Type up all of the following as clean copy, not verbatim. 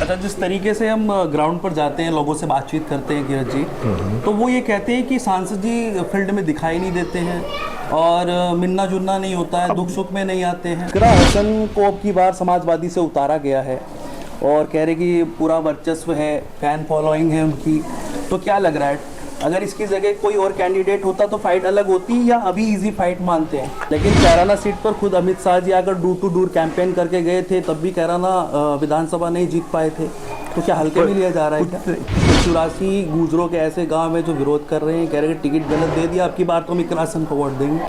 अच्छा, जिस तरीके से हम ग्राउंड पर जाते हैं, लोगों से बातचीत करते हैं किरत जी, तो वो ये कहते हैं कि सांसद जी फील्ड में दिखाई नहीं देते हैं और मिलना जुलना नहीं होता है, दुख सुख में नहीं आते हैं। इकरा हसन को अब की बार समाजवादी से उतारा गया है और कह रहे कि पूरा वर्चस्व है, फैन फॉलोइंग है उनकी। तो क्या लग रहा है, अगर इसकी जगह कोई और कैंडिडेट होता तो फाइट अलग होती या अभी इजी फाइट मानते हैं? लेकिन कैराना सीट पर खुद अमित शाह जी अगर डोर टू डोर कैंपेन करके गए थे, तब भी कैराना विधानसभा नहीं जीत पाए थे। तो क्या हल्के में लिया जा रहा है क्या? 84 गुजरों के ऐसे गांव हैं जो विरोध कर रहे हैं, कह रहे हैं टिकट गलत दे दिया, आपकी बार तो हम इकरा हसन को वोट देंगे।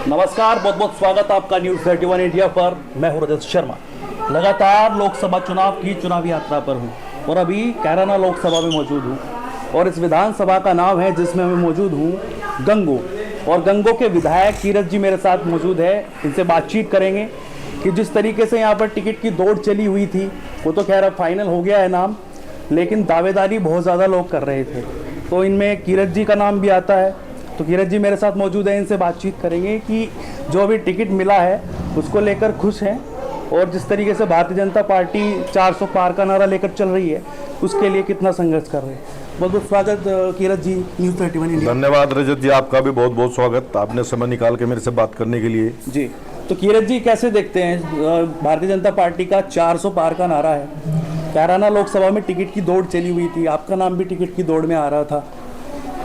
नमस्कार, बहुत बहुत स्वागत आपका न्यूज़ 31 इंडिया पर। मैं हूं रजत शर्मा। लगातार लोकसभा चुनाव की चुनावी यात्रा पर हूँ और अभी कैराना लोकसभा में मौजूद हूँ और इस विधानसभा का नाम है जिसमें मैं मौजूद हूँ गंगो, और गंगो के विधायक किरत जी मेरे साथ मौजूद है। इनसे बातचीत करेंगे कि जिस तरीके से यहाँ पर टिकट की दौड़ चली हुई थी, वो तो खैर अब फाइनल हो गया है नाम, लेकिन दावेदारी बहुत ज़्यादा लोग कर रहे थे, तो इनमें किरत जी का नाम भी आता है। तो किरत जी मेरे साथ मौजूद है, इनसे बातचीत करेंगे कि जो अभी टिकट मिला है उसको लेकर खुश हैं और जिस तरीके से भारतीय जनता पार्टी 400 पार का नारा लेकर चल रही है उसके लिए कितना संघर्ष कर रहे हैं। बहुत बहुत स्वागत किरत जी न्यूज़ 31 इंडिया। धन्यवाद रजत जी, आपका भी बहुत बहुत स्वागत, आपने समय निकाल के मेरे से बात करने के लिए। जी, तो किरत जी कैसे देखते हैं, भारतीय जनता पार्टी का 400 पार का नारा है, कैराना लोकसभा में टिकट की दौड़ चली हुई थी, आपका नाम भी टिकट की दौड़ में आ रहा था,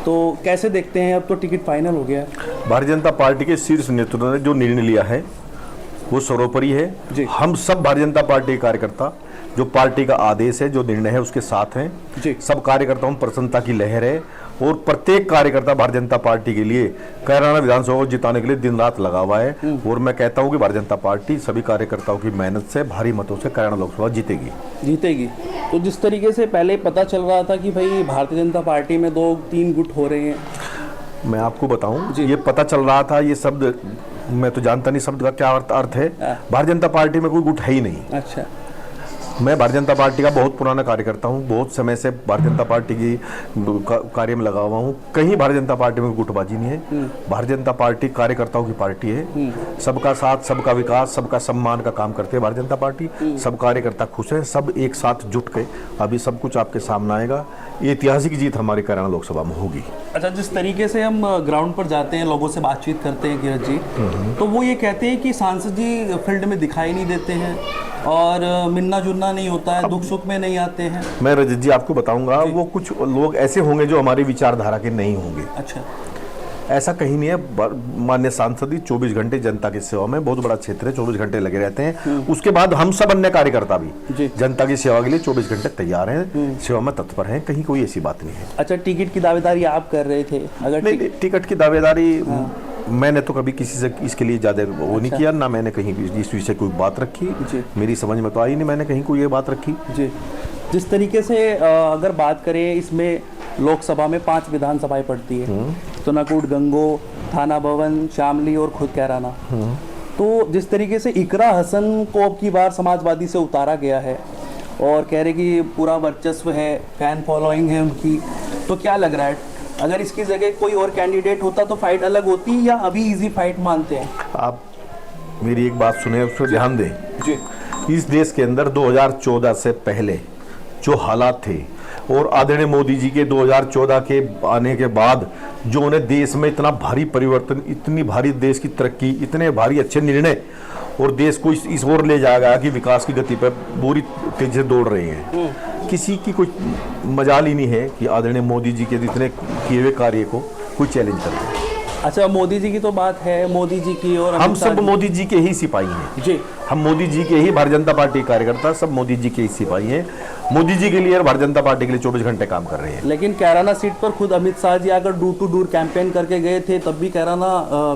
तो कैसे देखते हैं अब तो टिकट फाइनल हो गया है? भारतीय जनता पार्टी के शीर्ष नेतृत्व ने जो निर्णय लिया है वो सर्वोपरि है। हम सब भारतीय जनता पार्टी के कार्यकर्ता, जो पार्टी का आदेश है, जो निर्णय है, उसके साथ हैं। सब कार्यकर्ताओं में प्रसन्नता की लहर है और प्रत्येक कार्यकर्ता भारतीय जनता पार्टी के लिए कैराना विधानसभा को जिताने के लिए दिन रात लगा हुआ है और मैं कहता हूं कि भारतीय जनता पार्टी सभी कार्यकर्ताओं की मेहनत से भारी मतों से कैराना लोकसभा जीतेगी। तो जिस तरीके से पहले पता चल रहा था कि भाई भारतीय जनता पार्टी में 2-3 गुट हो रहे हैं, मैं आपको बताऊं, ये पता चल रहा था, ये शब्द मैं तो जानता नहीं शब्द का क्या अर्थ है। भारतीय जनता पार्टी में कोई गुट है ही नहीं। अच्छा, मैं भारतीय जनता पार्टी का बहुत पुराना कार्यकर्ता हूं, बहुत समय से भारतीय जनता पार्टी की कार्य में लगा हुआ हूं। कहीं भारतीय जनता पार्टी में गुटबाजी नहीं है। भारतीय जनता पार्टी कार्यकर्ताओं की पार्टी है। सबका साथ, सबका विकास, सबका सम्मान का काम करती है भारतीय जनता पार्टी। सब कार्यकर्ता खुश हैं, सब एक साथ जुट के अभी सब कुछ आपके सामने आएगा। ये ऐतिहासिक जीत हमारी कैराना लोकसभा में होगी। अच्छा, जिस तरीके से हम ग्राउंड पर जाते हैं, लोगों से बातचीत करते हैं किरत जी, तो वो ये कहते हैं कि सांसद जी फील्ड में दिखाई नहीं देते हैं और मिलना जुलना नहीं होता है, दुख सुख में नहीं आते हैं। मैं रजत जी आपको बताऊंगा, वो कुछ लोग ऐसे होंगे जो हमारी विचारधारा के नहीं होंगे। अच्छा, ऐसा कहीं नहीं है। माननीय सांसद 24 घंटे जनता की सेवा में, बहुत बड़ा क्षेत्र है, 24 घंटे लगे रहते हैं। उसके बाद हम सब अन्य कार्यकर्ता भी जनता की सेवा के लिए 24 घंटे तैयार हैं, सेवा में तत्पर हैं, कहीं कोई ऐसी बात नहीं है। अच्छा, टिकट की दावेदारी आप कर रहे थे? अगर नहीं, टिकट की दावेदारी मैंने तो कभी किसी से इसके लिए ज़्यादा वो नहीं किया, ना मैंने कहीं इस विषय कोई बात रखी। मेरी समझ में तो आई नहीं मैंने कहीं कोई ये बात रखी। जी, जिस तरीके से अगर बात करें, इसमें लोकसभा में 5 विधानसभाएं पड़ती है, तो नकुट, गंगो, थाना भवन, शामली और खुद कैराना। तो जिस तरीके से इकरा हसन को अब की बार समाजवादी से उतारा गया है और कह रहे कि पूरा वर्चस्व है, फैन फॉलोइंग है उनकी, तो क्या लग रहा है, अगर इसकी जगह कोई और कैंडिडेट होता तो फाइट अलग होती या अभी इजी फाइट मानते हैं? आप मेरी एक बात सुने, उस पर ध्यान दें। जी, इस देश के अंदर 2014 से पहले जो हालात थे और आदरणीय मोदी जी के 2014 के आने के बाद जो उन्हें देश में इतना भारी परिवर्तन, इतनी भारी देश की तरक्की, इतने भारी अच्छे निर्णय और देश को इस ओर ले जाएगा कि विकास की गति पर पूरी तेजी से दौड़ रहे हैं। किसी की कोई मजाल ही नहीं है कि आदरणीय मोदी जी के जितने किए हुए कार्य को कोई चैलेंज कर रहे हैं। अच्छा, मोदी जी की तो बात है, मोदी जी की, और हम सब मोदी जी के ही सिपाही हैं। जी, हम मोदी जी के ही, भारतीय जनता पार्टी के कार्यकर्ता सब मोदी जी के ही सिपाही हैं। मोदी जी के लिए और भारतीय जनता पार्टी के लिए 24 घंटे काम कर रहे हैं। लेकिन कैराना सीट पर खुद अमित शाह जी अगर डोर टू डोर कैंपेन करके गए थे, तब भी कैराना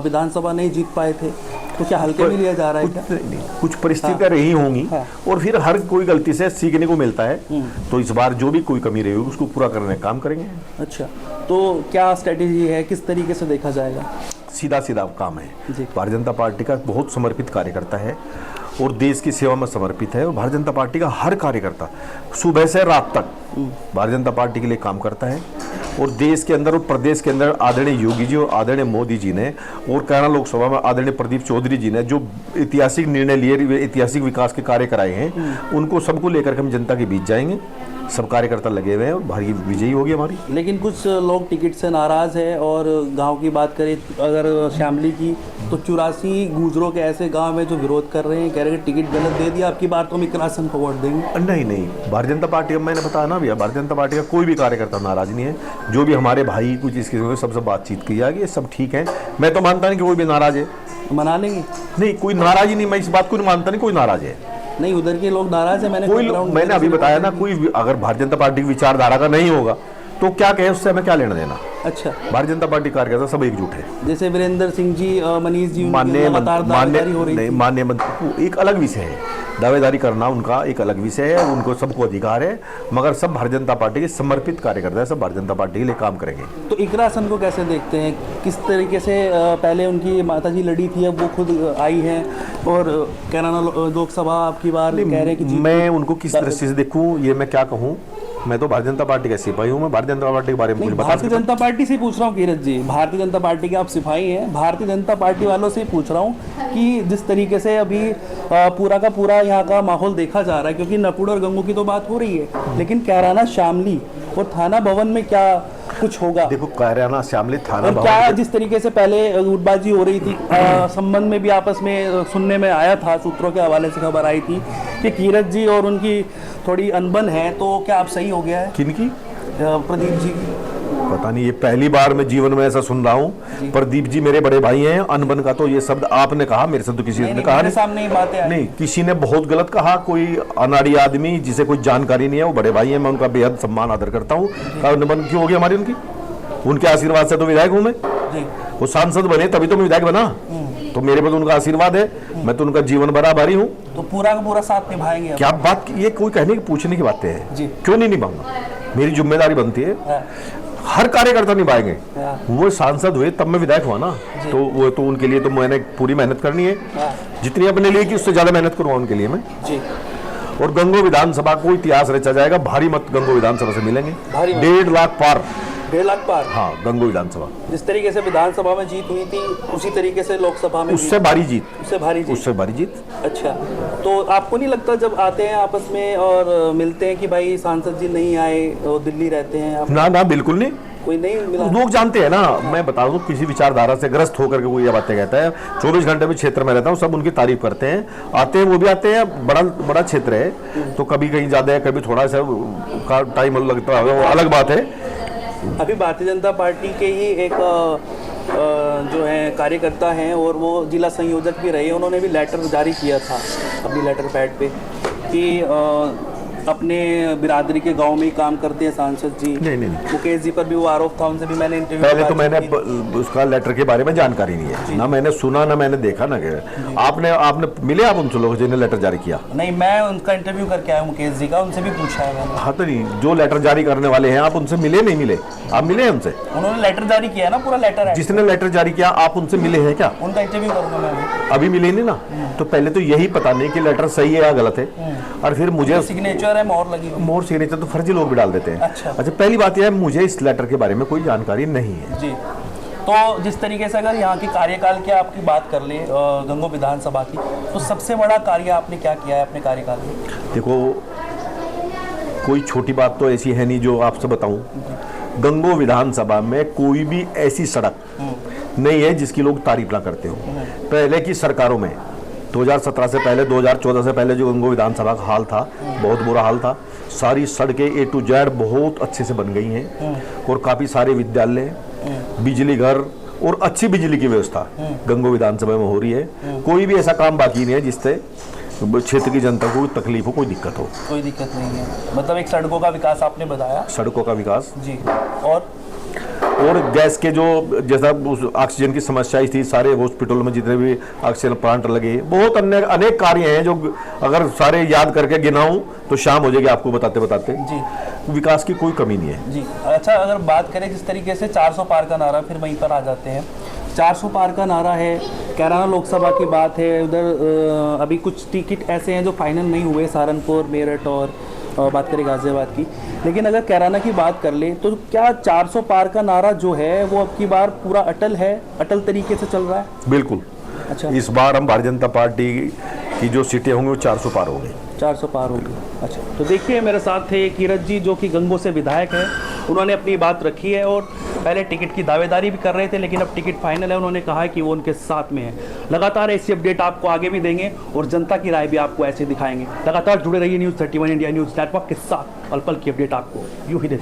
विधानसभा नहीं जीत पाए थे, तो क्या हल्के में लिया जा रहा है क्या? कुछ परिस्थितियां रही होंगी और फिर हर कोई गलती से सीखने को मिलता है, तो इस बार जो भी कोई कमी रही होगी उसको पूरा करने का काम करेंगे। अच्छा, तो क्या स्ट्रेटेजी है, किस तरीके से देखा जाएगा? सीधा सीधा काम है। भारतीय जनता पार्टी का बहुत समर्पित कार्यकर्ता है और देश की सेवा में समर्पित है और भारतीय जनता पार्टी का हर कार्यकर्ता सुबह से रात तक भारतीय जनता पार्टी के लिए काम करता है। और देश के अंदर और प्रदेश के अंदर आदरणीय योगी जी और आदरणीय मोदी जी ने और कैराना लोकसभा में आदरणीय प्रदीप चौधरी जी ने जो ऐतिहासिक निर्णय लिए, ऐतिहासिक विकास के कार्य कराए हैं, उनको सबको लेकर के हम जनता के बीच जाएंगे। सब कार्यकर्ता लगे हुए हैं और भारी विजयी होगी हमारी। लेकिन कुछ लोग टिकट से नाराज़ है। और गांव की बात करें अगर शामली की, तो 84 गुजरों के ऐसे गांव हैं जो विरोध कर रहे हैं, कह रहे हैं टिकट गलत दे दिया, आपकी बार तो हम इकरा आसन को वोट देंगे। नहीं, भारतीय जनता पार्टी, अब मैंने बताया ना भैया, भारतीय जनता पार्टी का कोई भी कार्यकर्ता नाराज नहीं है। जो भी हमारे भाई कुछ इसके सबसे बातचीत की जाएगी, ये सब ठीक है। मैं तो मानता नहीं कि कोई भी नाराज है। मना लेंगे? नहीं, कोई नाराज ही नहीं, मैं इस बात को नहीं मानता नहीं कोई नाराज है। नहीं, उधर के लोग नाराज है। मैंने अभी बताया ना, कोई अगर भारतीय जनता पार्टी की विचारधारा का नहीं होगा तो क्या कहे, उससे हमें क्या लेना देना। अच्छा, भारतीय जनता पार्टी कार्यकर्ता सब एकजुट है। जैसे वीरेंद्र सिंह जी, मनीष जी, माननीय मान्य मंत्री, एक अलग विषय है, दावेदारी करना उनका एक अलग विषय है, उनको सबको अधिकार है, मगर सब भारतीय जनता पार्टी के समर्पित कार्यकर्ता है, सब भारतीय जनता पार्टी के लिए काम करेंगे। तो इकरा आसन को कैसे देखते हैं? किस तरीके से पहले उनकी माताजी लड़ी थी, अब वो खुद आई हैं और कैराना लोकसभा आपकी बार कह रहे हैं कि मैं उनको किस दृष्टि से देखूं, ये मैं क्या कहूं। मैं तो भारतीय जनता पार्टी का सिपाही हूँ, मैं भारतीय जनता पार्टी के बारे में कुछ बता सकता हूं। भारतीय जनता पार्टी से पूछ रहा हूँ कीरत जी, भारतीय जनता पार्टी के आप सिपाही हैं, भारतीय जनता पार्टी वालों से पूछ रहा हूँ कि जिस तरीके से अभी पूरा का पूरा यहाँ का माहौल देखा जा रहा है, क्योंकि नकुड़ और गंगू की तो बात हो रही है, लेकिन कैराना शामली और थाना भवन में क्या कुछ होगा? देखो, कैराना शामली थाना भवन, क्या जिस तरीके से पहले गुटबाजी हो रही थी, संबंध में भी आपस में सुनने में आया था, सूत्रों के हवाले से खबर आई थी कि कीरत जी और उनकी थोड़ी अनबन है, तो क्या आप सही हो गया है? किनकी? प्रदीप जी की। पता नहीं, ये पहली बार मैं जीवन में ऐसा सुन रहा हूँ। प्रदीप जी मेरे बड़े भाई हैं, अनबन का तो ये शब्द आपने कहा, मेरे से तो किसी ने कहा नहीं। सामने ही बातें आई। नहीं, किसी ने बहुत गलत कहा, कोई अनाड़ी आदमी जिसे कोई जानकारी नहीं है, वो बड़े भाई हैं, मैं उनका बेहद सम्मान आदर करता हूँ। अनबन क्यों होगी हमारी? उनके आशीर्वाद से तो विधायक हूँ मैं। वो सांसद बने तभी तो मैं विधायक बना, तो मेरे पर उनका आशीर्वाद है, मैं तो उनका जीवन भर आभारी हूँ। तो पूरा का पूरा साथ निभाएंगे? क्या बात, ये कोई कहने की पूछने की बातें हैं, क्यों नहीं निभाऊंगा? मेरी जिम्मेदारी बनती है, हर कार्यकर्ता निभाएंगे। वो सांसद हुए तब मैं विधायक हुआ ना, तो वो तो उनके लिए तो मैंने पूरी मेहनत करनी है, जितनी अपने लिए की उससे ज्यादा मेहनत करूंगा उनके लिए मैं। और गंगो विधानसभा को इतिहास रचा जाएगा, भारी मत गंगो विधानसभा से मिलेंगे, 1.5 लाख पार। 1.5 लाख पार? हाँ, गंगो विधानसभा। जिस तरीके से विधानसभा में जीत हुई थी, उसी तरीके से लोकसभा में उससे भारी जीत। उससे भारी जीत। अच्छा, तो आपको नहीं लगता जब आते हैं आपस में और मिलते हैं कि भाई सांसद जी नहीं आए और दिल्ली रहते हैं आप? ना, बिल्कुल नहीं, कोई नहीं मिला। लोग जानते हैं ना, मैं बता दूं, किसी विचारधारा से ग्रस्त होकर के वो ये बातें कहता है, 24 घंटे में क्षेत्र में रहता हूँ, सब उनकी तारीफ करते हैं, आते हैं, वो भी आते हैं, बड़ा क्षेत्र है, तो कभी कहीं ज्यादा है, कभी थोड़ा सा का टाइम लगता है, वो अलग बात है। अभी भारतीय जनता पार्टी के ही एक जो है कार्यकर्ता हैं और वो जिला संयोजक भी रहे, उन्होंने भी लेटर जारी किया था अपनी लेटर पैड पे कि अपने बिरादरी के गांव में ही काम करते हैं सांसद जी। नहीं। मुकेश जी पर भी वो आरोप था, उनसे भी मैंने इंटरव्यू पहले तो मैंने उसका लेटर के बारे में जानकारी नहीं है, ना मैंने सुना ना मैंने देखा ना। आपने मिले आप उनसे लोग जिन्हें लेटर जारी किया? नहीं, मैं उनका इंटरव्यू करके आया मुकेश जी का, उनसे भी पूछा है मैंने। हाँ, तो नहीं, जो लेटर जारी करने वाले हैं आप उनसे मिले नहीं मिले? आप मिले हैं उनसे? उन्होंने लेटर जारी किया ना, पूरा लेटर है। जिसने लेटर जारी किया आप उनसे मिले हैं क्या? उनका इंटरव्यू करूंगा मैं। अभी मिले नहीं ना, तो पहले तो यही पता नहीं कि लेटर सही है या गलत है, और फिर मुझे सिग्नेचर है, मोहर लगी, मोहर सिग्नेचर तो फर्जी लोग भी डाल देते हैं। अच्छा, पहली बात यह है, मुझे इस लेटर के बारे में कोई जानकारी नहीं है जी। तो जिस तरीके से अगर यहाँ की कार्यकाल की आपकी बात कर ले, गंगो विधानसभा की, तो सबसे बड़ा कार्य आपने क्या किया है अपने कार्यकाल में? देखो, कोई छोटी बात तो ऐसी है नहीं जो आपसे बताऊं। गंगो विधानसभा में कोई भी ऐसी सड़क नहीं है जिसकी लोग तारीफ ना करते हो। पहले की सरकारों में 2017 से पहले, 2014 से पहले जो गंगो विधानसभा का हाल था, बहुत बुरा हाल था। सारी सड़कें A to Z बहुत अच्छे से बन गई हैं, और काफ़ी सारे विद्यालय, बिजली घर और अच्छी बिजली की व्यवस्था गंगो विधानसभा में हो रही है। कोई भी ऐसा काम बाकी नहीं है जिससे क्षेत्र की जनता को तकलीफ हो, कोई दिक्कत हो। कोई दिक्कत नहीं है, मतलब एक सड़कों का विकास आपने बताया। सड़कों का विकास जी, और गैस के जो जैसा ऑक्सीजन की समस्या थी, सारे हॉस्पिटल में जितने भी ऑक्सीजन प्लांट लगे, बहुत अनेक कार्य हैं जो अगर सारे याद करके गिनाऊं तो शाम हो जाएगी आपको बताते बताते जी। विकास की कोई कमी नहीं है जी। अच्छा, अगर बात करें जिस तरीके से 400 पार का नारा, फिर वहीं पर आ जाते हैं, 400 पार का नारा है, कैराना लोकसभा की बात है, उधर अभी कुछ टिकट ऐसे हैं जो फाइनल नहीं हुए, सहारनपुर, मेरठ और बात करें गाजियाबाद की, लेकिन अगर कैराना की बात कर ले तो क्या 400 पार का नारा जो है वो अब की बार पूरा अटल है, अटल तरीके से चल रहा है? बिल्कुल। अच्छा, इस बार हम भारतीय जनता पार्टी की जो सीटें होंगी वो 400 पार होंगी। 400 पार होगी। अच्छा, तो देखिए मेरे साथ थे कीरत जी जो कि गंगो से विधायक है। उन्होंने अपनी बात रखी है और पहले टिकट की दावेदारी भी कर रहे थे, लेकिन अब टिकट फाइनल है। उन्होंने कहा है कि वो उनके साथ में है। लगातार ऐसी अपडेट आपको आगे भी देंगे और जनता की राय भी आपको ऐसे दिखाएंगे। लगातार जुड़े रहिए न्यूज़ 31 इंडिया न्यूज़ नेटवर्क के साथ। पल पल की अपडेट आपको यूं ही देते